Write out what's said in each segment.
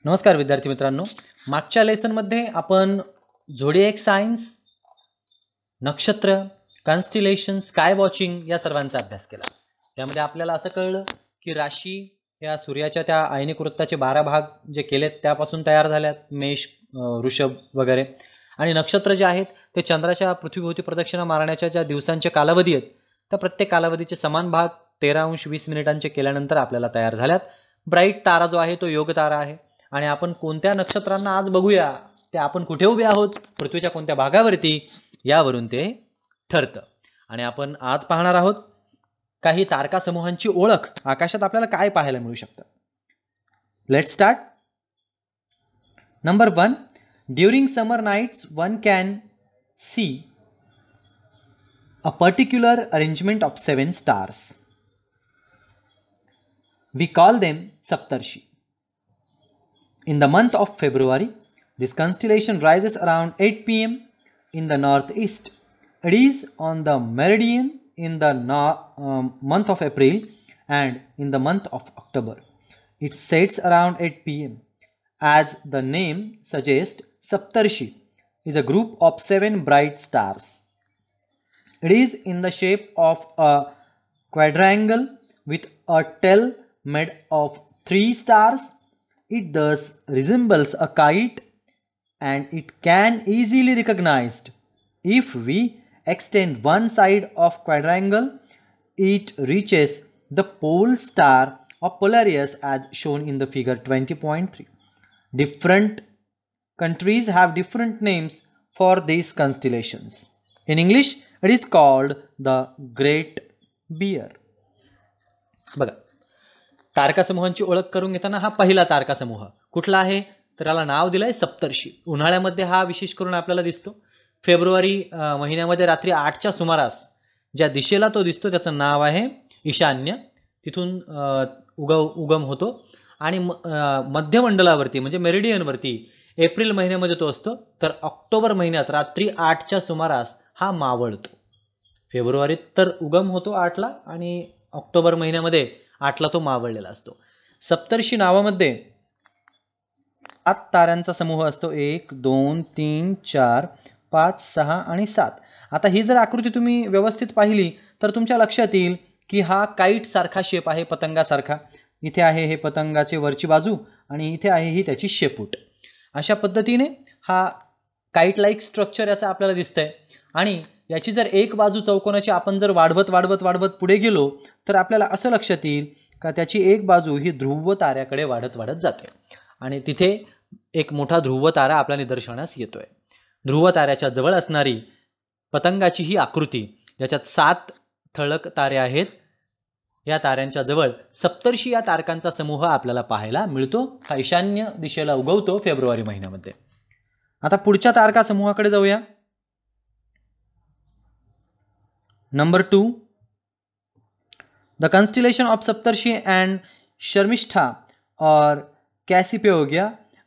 नमस्कार विद्यार्थी मित्रांनो, मागच्या लेसनमध्ये आपण झोडिएक सायन्स, नक्षत्र, कॉन्स्टिलेशन, स्काय वॉचिंग या सर्वांचा अभ्यास केला. त्यामध्ये आपल्याला असं कळलं की राशी या सूर्याच्या त्या आयनिक वृत्ताचे 12 भाग जे केलेत त्यापासून तयार झाल्यात, मेष, वृषभ वगैरे. आणि नक्षत्र जे आहेत ते चंद्राच्या पृथ्वीभोवती प्रदक्षिणा मारण्याच्या ज्या दिवसांचे कालावधी आहेत त्या प्रत्येक कालावधीचे समान भाग 13:20 मिनिटांचे केल्यानंतर आपल्याला तयार झाल्यात. ब्राईट तारा जो आहे तो योग तारा आहे. आणि आपण कोणत्या नक्षत्रांना आज बघूया, ते आपण कुठे उभे आहोत, पृथ्वीच्या कोणत्या भागावरती, यावरून ते ठरतं. आणि आपण आज पाहणार आहोत काही तारका समूहांची ओळख. आकाशात आपल्याला काय पाहायला मिळू शकतं. Let's start. Number 1, during summer nights one can see a particular arrangement of 7 stars. We call them Saptarshi. In the month of February, this constellation rises around 8 p.m. in the northeast. It is on the meridian in the month of April and in the month of October. It sets around 8 p.m. As the name suggests, Saptarshi is a group of 7 bright stars. It is in the shape of a quadrangle with a tail made of 3 stars. It thus resembles a kite and it can easily recognized. If we extend one side of quadrangle, it reaches the pole star of Polaris as shown in the figure 20.3. Different countries have different names for these constellations. In English, it is called the Great Bear. बघा, तारका समूहांची ओळख करून घेताना हा पहिला तारका समूह कुठला आहे तर याला नाव दिलंय सप्तर्षी. उन्हाळ्यामध्ये हा विशेष करून आपल्याला दिसतो. फेब्रुवारी महिन्यामध्ये रात्री 8च्या सुमारास ज्या दिशेला तो दिसतो त्याचं नाव आहे ईशान्य. तिथून उगम होतो आणि मध्यमंडलावरती म्हणजे मेरिडियनवरती एप्रिल महिन्यामध्ये तो असतो. तर ऑक्टोबर महिन्यात रात्री 8च्या सुमारास हा मावळतो. फेब्रुवारीत तर उगम होतो 8ला आणि ऑक्टोबर महिन्यामध्ये 8ला तो मावळलेला असतो. सप्तर्षी नावामध्ये 7 ताऱ्यांचा समूह असतो. 1, 2, 3, 4, 5, 6 आणि 7. आता ही जर आकृती तुम्ही व्यवस्थित पाहिली तर तुमच्या लक्षात येईल की हा काईट सारखा शेप आहे, पतंगासारखा. इथे आहे हे पतंगाची वरची बाजू आणि इथे आहे ही त्याची शेपूट. अशा पद्धतीने हा काईट लाईक स्ट्रक्चर याचा आपल्याला दिसतंय. आणि याची जर एक बाजू चौकोनाची आपण जर वाढवत पुढे गेलो तर आपल्याला असं लक्षात येईल का त्याची एक बाजू ही ध्रुव ताऱ्याकडे वाढत जाते आणि तिथे एक मोठा ध्रुव तारा आपल्या निदर्शनास येतोय. ध्रुव ताऱ्याच्या जवळ असणारी पतंगाची ही आकृती ज्याच्यात 7 ठळक तारे आहेत, या ताऱ्यांच्या जवळ सप्तर्षी या तारकांचा समूह आपल्याला पाहायला मिळतो. हा ईशान्य दिशेला उगवतो फेब्रुवारी महिन्यामध्ये. आता पुढच्या तारका समूहाकडे जाऊया. Number 2, the constellation of Saptarshi and Sharmishta or Cassiopeia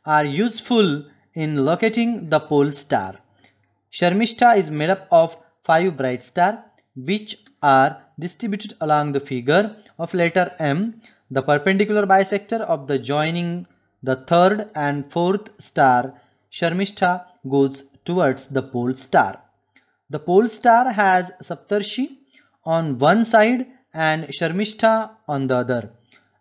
are useful in locating the pole star. Sharmishta is made up of 5 bright stars which are distributed along the figure of letter M. The perpendicular bisector of the joining the 3rd and 4th star Sharmishta goes towards the pole star. The pole star has Saptarshi on one side and Sharmishta on the other.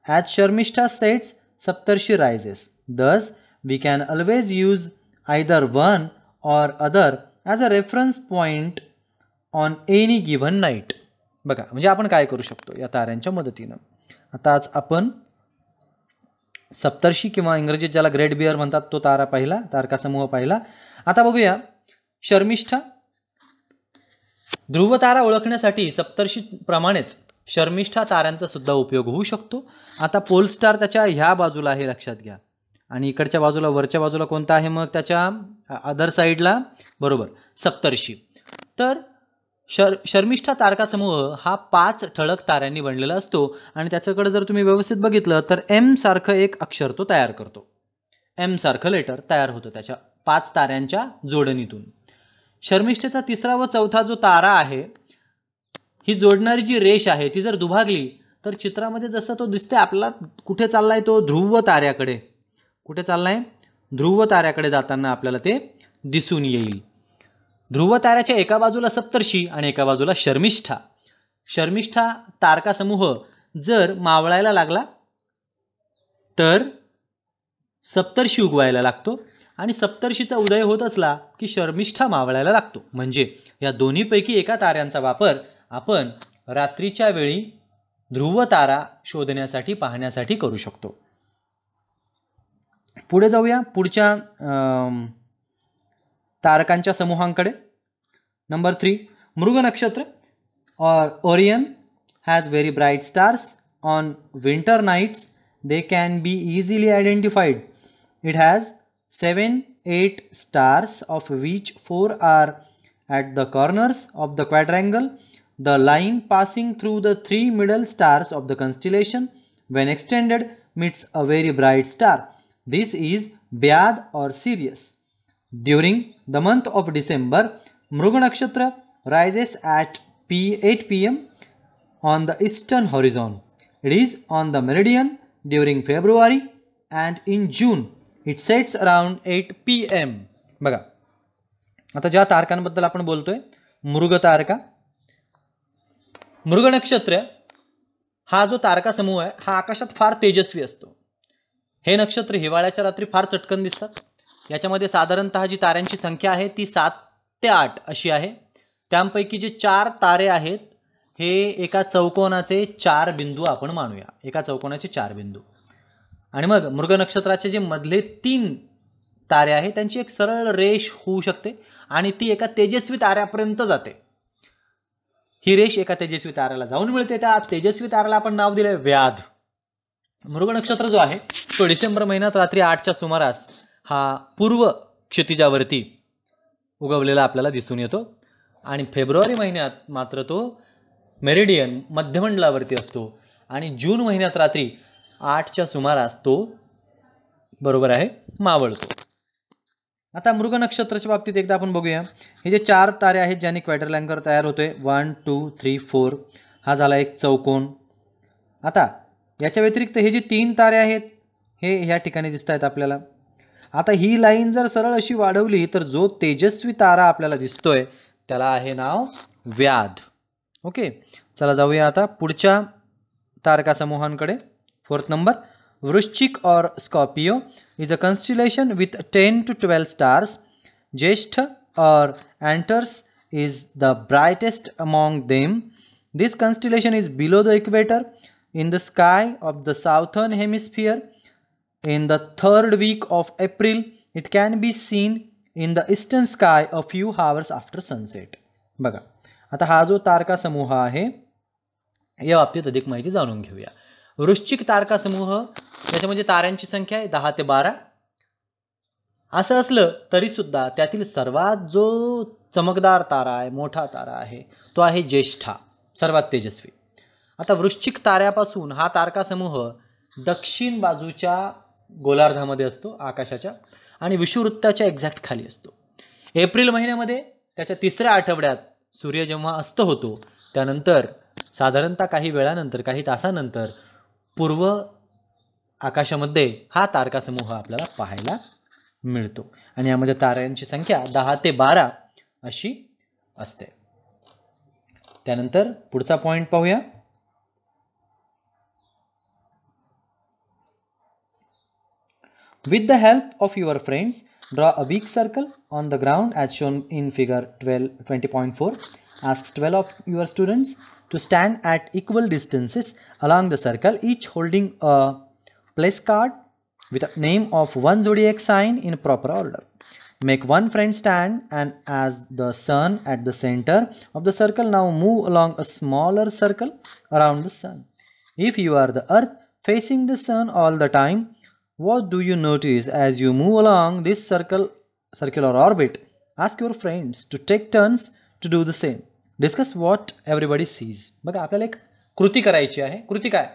As Sharmishta sets, Saptarshi rises. Thus, we can always use either one or other as a reference point on any given night. बघा, म्हणजे आपण काय करू शकतो या ताऱ्यांच्या मदतीनं. आता आज आपण सप्तर्षी किंवा इंग्रजीत ज्याला ग्रेट बिअर म्हणतात तो तारा पाहिला, तारका समूह पाहिला. आता बघूया शर्मिष्ठा. ध्रुव तारा ओळखण्यासाठी सप्तर्षी प्रमाणेच शर्मिष्ठा ताऱ्यांचा सुद्धा उपयोग होऊ शकतो. आता पोल स्टार त्याच्या ह्या बाजूला आहे, लक्षात घ्या. आणि इकडच्या बाजूला, वरच्या बाजूला कोणता आहे मग त्याच्या अदर साईडला, बरोबर, सप्तर्षी. तर शर्मिष्ठा तारका समूह हा 5 ठळक ताऱ्यांनी बनलेला असतो आणि त्याच्याकडे जर तुम्ही व्यवस्थित बघितलं तर एम सारखं एक अक्षर तो तयार करतो. एम सारखं लेटर तयार होतं त्याच्या 5 ताऱ्यांच्या जोडणीतून. शर्मिष्ठेचा 3रा व 4था जो तारा आहे, ही जोडणारी जी रेष आहे ती जर दुभागली तर चित्रामध्ये जसं तो दिसते आपल्याला कुठे चाललाय तो ध्रुव ताऱ्याकडे. कुठे चाललाय? ध्रुव ताऱ्याकडे जाताना आपल्याला ते दिसून येईल. ध्रुव ताऱ्याच्या एका बाजूला सप्तर्षी आणि एका बाजूला शर्मिष्ठा. शर्मिष्ठा तारका समूह जर मावळायला लागला तर सप्तर्षी उगवायला लागतो आणि सप्तर्षीचा उदय होत असला की शर्मिष्ठा मावळायला लागतो. म्हणजे या दोन्हीपैकी एका ताऱ्यांचा वापर आपण रात्रीच्या वेळी ध्रुव तारा शोधण्यासाठी पाहण्यासाठी करू शकतो. पुढे जाऊया पुढच्या तारकांच्या समूहांकडे. नंबर 3 मृग नक्षत्र or Orion has very bright stars. On winter nights they can be easily identified. It has 7-8 stars of which 4 are at the corners of the quadrangle. The line passing through the 3 middle stars of the constellation when extended meets a very bright star. This is Vyad or Sirius. During the month of December, Mruga Nakshatra rises at 8 p.m. on the eastern horizon. It is on the meridian during February and in June it sets around 8 p.m. बघा आता ज्या तारकांबद्दल आपण बोलतोय मृग तारका. मृग नक्षत्र हा जो तारका समूह आहे हा आकाशात फार तेजस्वी असतो. हे नक्षत्र हिवाळ्याच्या रात्री फार चटकन दिसतात. याच्यामध्ये साधारणतः जी ताऱ्यांची संख्या आहे ती 7 ते 8 अशी आहे. त्यापैकी जे 4 तारे आहेत हे एका चौकोनाचे 4 बिंदू आपण मानूया. एका चौकोनाचे 4 बिंदू. आणि मग मृग नक्षत्राचे जे मधले 3 तारे आहेत त्यांची एक सरळ रेष होऊ शकते आणि ती एका तेजस्वी ताऱ्यापर्यंत जाते. ही रेष एका तेजस्वी ताऱ्याला जाऊन मिळते. त्या तेजस्वी ताऱ्याला आपण नाव दिलंय व्याध. मृग नक्षत्र जो आहे तो डिसेंबर महिन्यात रात्री 8च्या सुमारास हा पूर्व क्षितिजावरती उगवलेला आपल्याला दिसून येतो आणि फेब्रुवारी महिन्यात मात्र तो मेरिडियन मध्यमंडलावरती असतो आणि जून महिन्यात रात्री 8च्या सुमारास तो बरोबर आहे मावळतो. आता मृग नक्षत्राच्या बाबतीत एकदा आपण बघूया. हे जे 4 तारे आहेत ज्यांनी क्वाड्रिलॅंगल तयार होतोय 1 2 3 4 हा झाला एक चौकोन. आता याच्या व्यतिरिक्त हे जे 3 तारे आहेत हे ह्या ठिकाणी दिसत आहेत आपल्याला. आता ही लाईन जर सरळ अशी वाढवली तर जो तेजस्वी तारा आपल्याला दिसतोय त्याला आहे नाव व्याध. ओके चला जाऊया आता पुढच्या तारका समूहांकडे. 4th नंबर वृश्चिक और Scorpio is a constellation with 10 to 12 stars. Jeshta or Antares is the brightest among them. This constellation is below the equator in the sky of the southern hemisphere. In the 3rd week of April, it can be seen in the eastern sky a few hours after sunset. बघा आता हा जो तारका समूह आहे या बाबतीत अधिक माहिती जाणून घेऊया. वृश्चिक तारका समूह त्याच्यामध्ये ताऱ्यांची संख्या आहे 10 ते 12. असं असलं तरी सुद्धा त्यातील सर्वात जो चमकदार तारा आहे मोठा तारा आहे तो आहे ज्येष्ठा, सर्वात तेजस्वी. आता वृश्चिक ताऱ्यापासून हा तारका समूह दक्षिण बाजूच्या गोलार्धामध्ये असतो आकाशाच्या आणि विषुववृत्ताच्या एक्झॅक्ट खाली असतो. एप्रिल महिन्यामध्ये त्याच्या 3ऱ्या आठवड्यात सूर्य जेव्हा अस्त होतो त्यानंतर साधारणतः काही वेळानंतर काही तासानंतर पूर्व आकाशामध्ये हा तारका समूह आपल्याला पाहायला मिळतो आणि यामध्ये ताऱ्यांची संख्या 10 ते 12 अशी असते. त्यानंतर पुढचा पॉइंट पाहूया. With the help of your friends, draw a big circle on the ground as shown in figure 20.4. Ask 12 of your students to stand at equal distances along the circle, each holding a place card with a name of one zodiac sign in proper order. Make one friend stand and as the sun at the center of the circle. Now move along a smaller circle around the sun. If you are the earth facing the sun all the time, what do you notice as you move along this circular orbit? Ask your friends to take turns to do the same. Discuss what everybody sees. बघा आपल्याला एक कृती करायची आहे. कृती काय?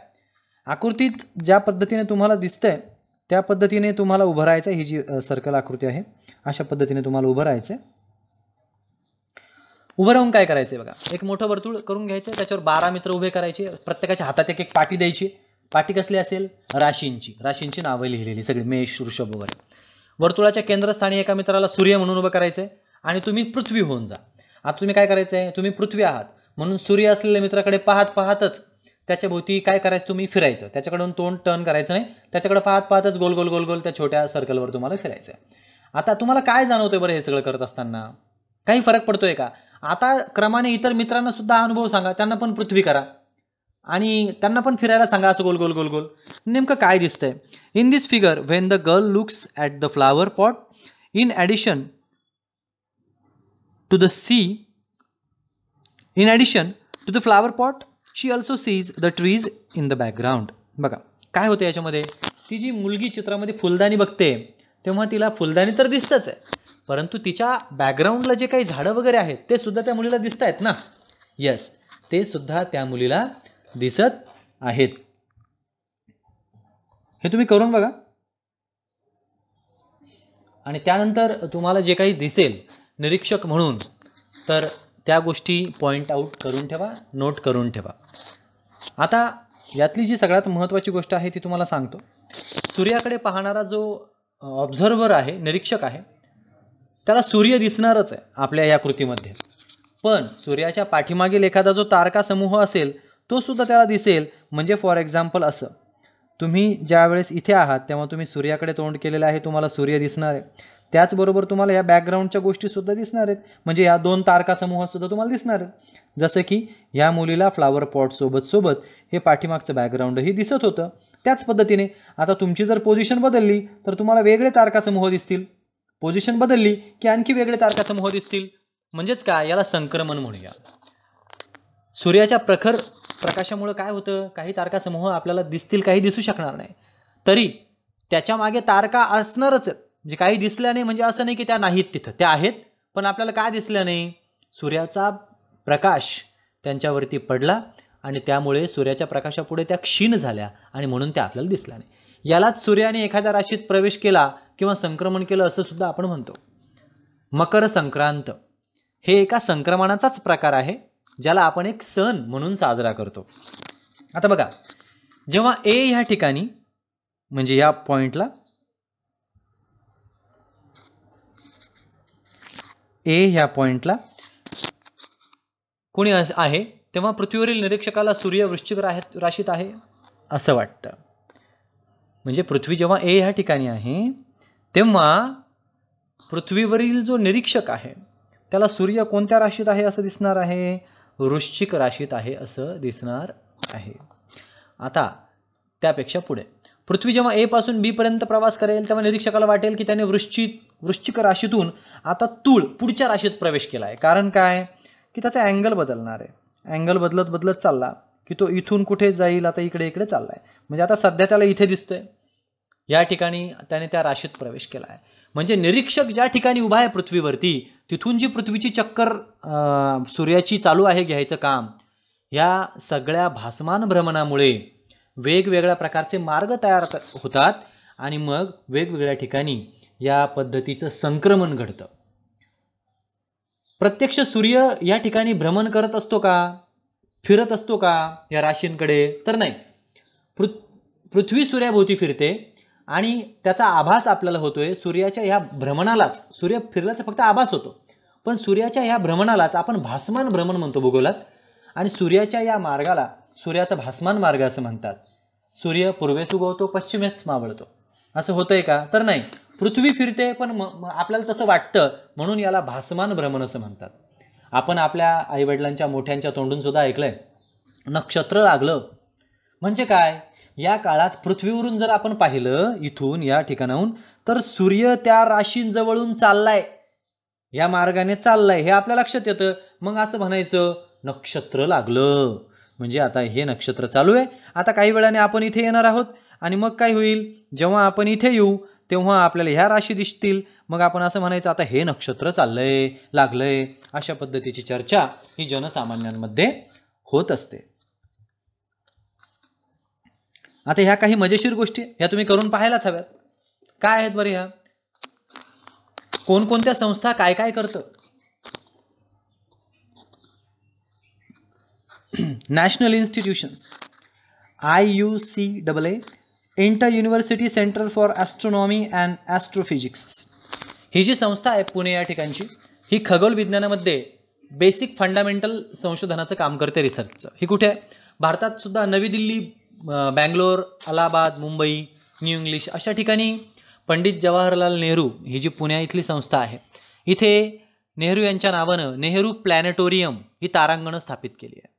आकृतीत ज्या पद्धतीने तुम्हाला दिसतंय त्या पद्धतीने तुम्हाला उभं राहायचं. ही जी सर्कल आकृती आहे अशा पद्धतीने तुम्हाला उभं राहायचं. उभं राहून काय करायचंय बघा एक मोठं वर्तुळ करून घ्यायचं. त्याच्यावर 12 मित्र उभे करायचे. प्रत्येकाच्या हातात एक एक पाटी द्यायची. पाटी कसली असेल? राशींची नावं लिहिलेली सगळी, मेष, वृषभ वगैरे. वर्तुळाच्या केंद्रस्थानी एका मित्राला सूर्य म्हणून उभं करायचंय आणि तुम्ही पृथ्वी होऊन जा. आता तुम्ही काय करायचंय? तुम्ही पृथ्वी आहात म्हणून सूर्य असलेल्या मित्राकडे पाहतच त्याच्या भोवती काय करायचं? तुम्ही फिरायचं. त्याच्याकडून तोंड टर्न करायचं नाही, त्याच्याकडे पाहतच गोल गोल गोल गोल त्या छोट्या सर्कलवर तुम्हाला फिरायचं आहे. आता तुम्हाला काय जाणवतंय बरं हे सगळं करत असताना? काही फरक पडतोय का? आता क्रमाने इतर मित्रांना सुद्धा अनुभव सांगा, त्यांना पण पृथ्वी करा आणि त्यांना पण फिरायला सांगा असं गोल गोल गोल गोल. नेमकं काय दिसतंय? In this figure when the girl looks at the flower pot in addition to the flower pot she also sees the trees in the background. बघा काय होतं याच्यामध्ये? ती जी मुलगी चित्रामध्ये फुलदाणी बघते तेव्हा तिला फुलदाणी तर दिसतच आहे, परंतु तिच्या बॅकग्राऊंडला जे काही झाडं वगैरे आहेत ते सुद्धा त्या मुलीला दिसत आहेत ना. येस, ते सुद्धा त्या मुलीला दिसत आहेत. हे तुम्ही करून बघा आणि त्यानंतर तुम्हाला जे काही दिसेल निरीक्षक म्हणून, तर त्या गोष्टी पॉइंट आउट करून ठेवा, नोट करून ठेवा. आता यातली जी सगळ्यात महत्त्वाची गोष्ट आहे ती तुम्हाला सांगतो. सूर्याकडे पाहणारा जो ऑब्झर्वर आहे, निरीक्षक आहे, त्याला सूर्य दिसणारच आहे आपल्या या कृतीमध्ये, पण सूर्याच्या पाठीमागील एखादा जो तारका समूह असेल तो सुद्धा त्याला दिसेल. म्हणजे फॉर एक्झाम्पल असं, तुम्ही ज्या वेळेस इथे आहात तेव्हा तुम्ही सूर्याकडे तोंड केलेलं आहे, तुम्हाला सूर्य दिसणार आहे. त्याचबरोबर तुम्हाला या बॅकग्राऊंडच्या गोष्टीसुद्धा दिसणार आहेत, म्हणजे या 2 तारका समूहसुद्धा तुम्हाला दिसणार आहेत. जसं की या मुलीला फ्लावर पॉट सोबत हे पाठीमागचं बॅकग्राऊंडही दिसत होतं. त्याच पद्धतीने आता तुमची जर पोझिशन बदलली तर तुम्हाला वेगळे तारकासमूह दिसतील, पोझिशन बदलली की आणखी वेगळे तारकासमूह दिसतील. म्हणजेच काय? याला संक्रमण म्हणूया. सूर्याच्या प्रखर प्रकाशामुळे काय होतं? काही तारकासमूह आपल्याला दिसतील, काही दिसू शकणार नाही, तरी त्याच्या मागे तारका असणारच आहेत. म्हणजे काही दिसल्या नाही म्हणजे असं नाही की त्या नाहीत, तिथं त्या आहेत, पण आपल्याला काय दिसलं नाही? सूर्याचा प्रकाश त्यांच्यावरती पडला आणि त्यामुळे सूर्याच्या प्रकाशापुढे त्या क्षीण झाल्या आणि म्हणून त्या आपल्याला दिसल्या नाही. यालाच सूर्याने एखाद्या राशीत प्रवेश केला किंवा संक्रमण केलं असं सुद्धा आपण म्हणतो. मकर संक्रांत हे एका संक्रमणाचाच प्रकार आहे, ज्याला आपण एक सण म्हणून साजरा करतो. आता बघा, जेव्हा ए ह्या ठिकाणी म्हणजे या पॉइंटला ए ह्या पॉइंटला कोणी आहे तेव्हा पृथ्वीवरील निरीक्षकाला सूर्य वृश्चिक राशीत आहे असं वाटतं. म्हणजे पृथ्वी जेव्हा ए ह्या ठिकाणी आहे तेव्हा पृथ्वीवरील जो निरीक्षक आहे त्याला सूर्य कोणत्या राशीत आहे असं दिसणार आहे? वृश्चिक राशीत आहे असं दिसणार आहे. आता त्यापेक्षा पुढे पृथ्वी जेव्हा ए पासून बी पर्यंत प्रवास करेल तेव्हा निरीक्षकाला वाटेल की त्याने वृश्चिक राशीतून आता तूळ पुढच्या राशीत प्रवेश केला आहे. कारण काय? की त्याचा अँगल बदलणार आहे. अँगल बदलत चालला की तो इथून कुठे जाईल? आता इकडे चालला आहे. म्हणजे आता सध्या त्याला इथे दिसतोय, या ठिकाणी त्याने त्या राशीत प्रवेश केला आहे. म्हणजे निरीक्षक ज्या ठिकाणी उभा आहे पृथ्वीवरती, तिथून जी पृथ्वीची चक्कर सूर्याची चालू आहे घ्यायचं काम, या सगळ्या भासमान भ्रमणामुळे वेगवेगळ्या प्रकारचे मार्ग तयार होतात आणि मग वेगवेगळ्या ठिकाणी या पद्धतीचं संक्रमण घडतं. प्रत्यक्ष सूर्य या ठिकाणी भ्रमण करत असतो का? फिरत असतो का या राशींकडे? तर नाही. पृथ्वी सूर्याभोवती फिरते आणि त्याचा आभास आपल्याला होतोय. सूर्याच्या ह्या भ्रमणालाच, सूर्य फिरल्याचा फक्त आभास होतो, पण सूर्याच्या ह्या भ्रमणालाच आपण भासमान भ्रमण म्हणतो भूगोलात. आणि सूर्याच्या या मार्गाला सूर्याचा भासमान मार्ग असं म्हणतात. सूर्य पूर्वेस उगवतो, पश्चिमेस मावळतो, असं होतंय का? तर नाही. पृथ्वी फिरते पण आपल्याला तसं वाटतं, म्हणून याला भासमान भ्रमण असं म्हणतात. आपण आपल्या आईवडिलांच्या मोठ्यांच्या तोंडून सुद्धा ऐकलंय, नक्षत्र लागलं. म्हणजे काय? या काळात पृथ्वीवरून जर आपण पाहिलं इथून या ठिकाणाहून, तर सूर्य त्या राशींजवळून चाललाय, या मार्गाने चाललाय हे आपल्या लक्षात येतं. मग असं म्हणायचं नक्षत्र लागलं, म्हणजे आता हे नक्षत्र चालू आहे. आता काही वेळाने आपण इथे येणार आहोत आणि मग काय होईल? जेव्हा आपण इथे येऊ तेव्हा आपल्याला ह्या राशी दिसतील. मग आपण असं म्हणायचं आता हे नक्षत्र चाललंय, लागलंय. अशा पद्धतीची चर्चा ही जनसामान्यांमध्ये होत असते. आता ह्या काही मजेशीर गोष्टी ह्या तुम्ही करून पाहायलाच हव्यात. काय आहेत बरं ह्या? कोणकोणत्या संस्था काय काय करतं? National institutions. IUCAA inter university centre for astronomy and astrophysics. ही जी संस्था आहे पुणे या ठिकाणची, ही खगोल विज्ञानामध्ये बेसिक फंडामेंटल संशोधनाचं काम करते, रिसर्चचं. ही कुठे आहे? भारतात सुद्धा नवी दिल्ली, बँगलोर, अलाहाबाद, मुंबई, न्यू इंग्लिश अशा ठिकाणी पंडित जवाहरलाल नेहरू ही जी पुण्या इथली संस्था आहे, इथे नेहरू यांच्या नावानं नेहरू प्लॅनेटोरियम ही तारांगणं स्थापित केली आहे.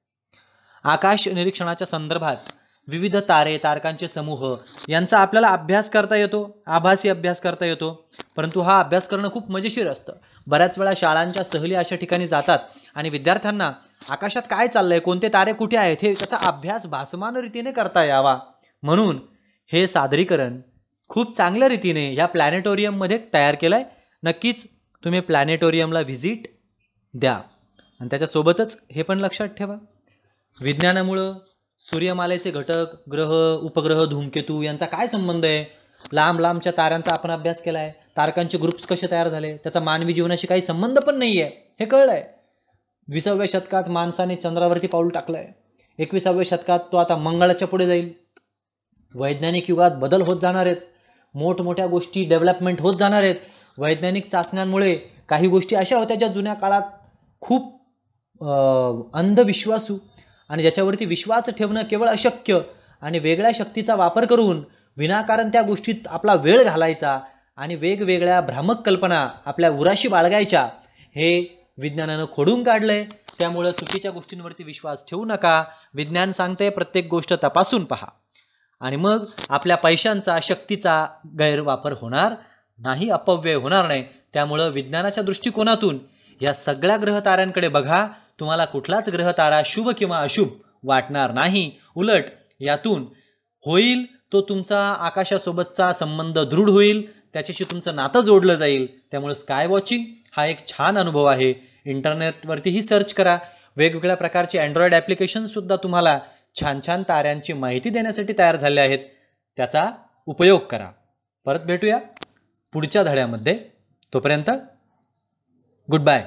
आकाश निरीक्षणाच्या संदर्भात विविध तारे, तारकांचे समूह यांचा आपल्याला अभ्यास करता येतो, आभासी अभ्यास करता येतो. परंतु हा अभ्यास करणं खूप मजेशीर असतं. बऱ्याच वेळा शाळांच्या सहली अशा ठिकाणी जातात आणि विद्यार्थ्यांना आकाशात काय चाललंय, कोणते तारे कुठे आहेत, हे त्याचा अभ्यास भासमान रीतीने करता यावा म्हणून हे सादरीकरण खूप चांगल्या रीतीने ह्या प्लॅनेटोरियममध्ये तयार केलं आहे. नक्कीच तुम्ही प्लॅनेटोरियमला व्हिजिट द्या. आणि त्याच्यासोबतच हे पण लक्षात ठेवा, विज्ञानामुळं सूर्यमालेचे घटक, ग्रह, उपग्रह, धूमकेतू यांचा काय संबंध आहे, लांब लांबच्या ताऱ्यांचा आपण अभ्यास केला आहे, तारकांचे ग्रुप्स कसे तयार झाले, त्याचा मानवी जीवनाशी काही संबंध पण नाही आहे, हे कळलं आहे. 20व्या शतकात माणसाने चंद्रावरती पाऊल टाकलं आहे. 21व्या शतकात तो आता मंगळाच्या पुढे जाईल. वैज्ञानिक युगात बदल होत जाणार आहेत, मोठमोठ्या गोष्टी डेव्हलपमेंट होत जाणार आहेत. वैज्ञानिक चाचण्यांमुळे काही गोष्टी अशा होत्या ज्या जुन्या काळात खूप अंधविश्वासू आणि ज्याच्यावरती विश्वास ठेवणं केवळ अशक्य आणि वेगळ्या शक्तीचा वापर करून विनाकारण त्या गोष्टीत आपला वेळ घालायचा आणि वेगवेगळ्या भ्रामक कल्पना आपल्या उराशी बाळगायच्या, हे विज्ञानानं खोडून काढलंय. त्यामुळं चुकीच्या गोष्टींवरती विश्वास ठेवू नका. विज्ञान सांगते प्रत्येक गोष्ट तपासून पहा आणि मग आपल्या पैशांचा, शक्तीचा गैरवापर होणार नाही, अपव्यय होणार नाही. त्यामुळं विज्ञानाच्या दृष्टिकोनातून या सगळ्या ग्रहताऱ्यांकडे बघा. तुम्हाला कुठलाच ग्रहतारा शुभ किंवा अशुभ वाटणार नाही. उलट यातून होईल तो तुमचा आकाशासोबतचा संबंध दृढ होईल, त्याच्याशी तुमचं नातं जोडलं जाईल. त्यामुळे स्काय वॉचिंग हा एक छान अनुभव आहे. इंटरनेटवरतीही सर्च करा. वेगवेगळ्या प्रकारचे अँड्रॉइड ॲप्लिकेशनसुद्धा तुम्हाला छान छान ताऱ्यांची माहिती देण्यासाठी तयार झाले आहेत. त्याचा उपयोग करा. परत भेटूया पुढच्या धड्यामध्ये. तोपर्यंत गुड बाय.